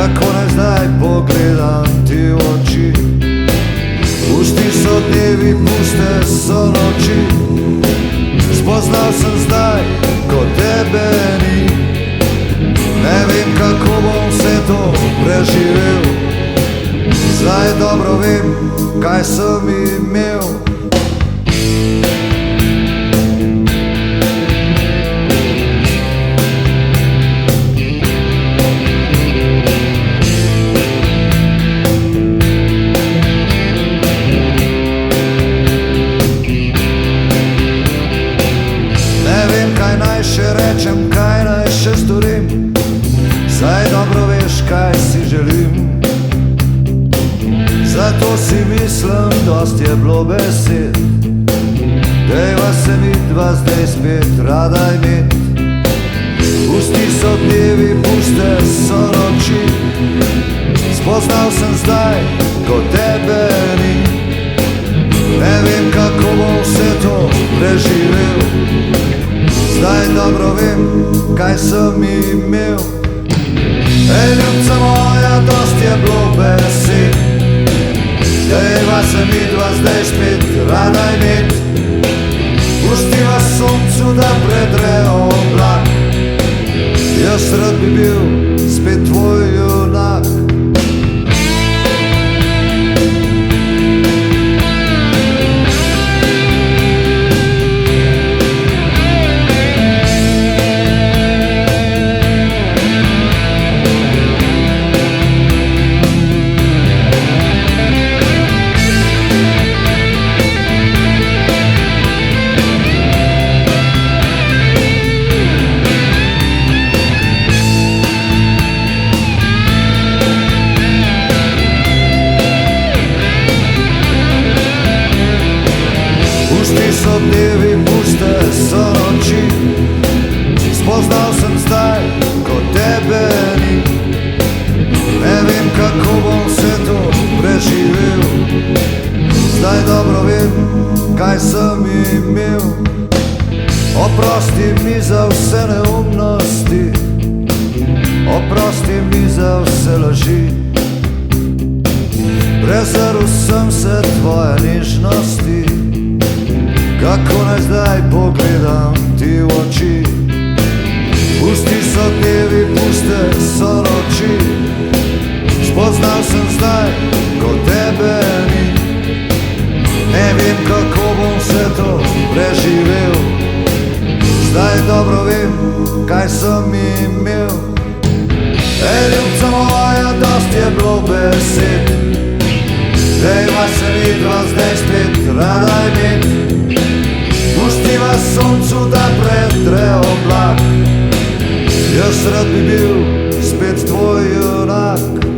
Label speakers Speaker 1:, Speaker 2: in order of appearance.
Speaker 1: kako naj zdaj pogledam ti v oči. Pusti so dnevi, puste so noči. Spoznal sem zdaj, ko tebe ni. Ne vem, kako bom vse to preživel. Zdaj dobro vem, kaj sem imel. Kaj naj še rečem, kaj naj še storim, saj dobro veš, kaj si želim. Zato si mislim, dost je bilo besed, dejva se midva zdaj spet rada imet. Pusti so dnevi, puste so noči. Spoznal sem zdaj, ko tebe ni. Ne vem, kako bom vse to preživel. Zdaj dobro vem, kaj sem imel. Ej, ljubca moja, dost je bilo besed, dejva se midva zdaj spet rada imet. Pustiva soncu, da predre oblak, jaz rad bi bil spet tvoj junak. Pusti so dnevi, puste so noči. Spoznal sem zdaj, ko tebe ni. Ne vem, kako bom vse to preživel. Zdaj dobro vem, kaj sem imel. Oprosti mi za vse neumnosti, oprosti mi za vse laži. Prezrl sem se tvoje nežnosti, kako naj zdaj pogledam ti v oči. Pusti so dnevi, puste so noči. Spoznal sem zdaj, ko tebe ni. Ne vem, kako bom vse to preživel. Zdaj dobro vem, kaj sem imel. Ej, ljubca moja, dost je bilo besed, dejva se midva zdaj spet rada imet. Pustiva soncu, da predre oblak, jaz rad bi bil spet tvoj junak.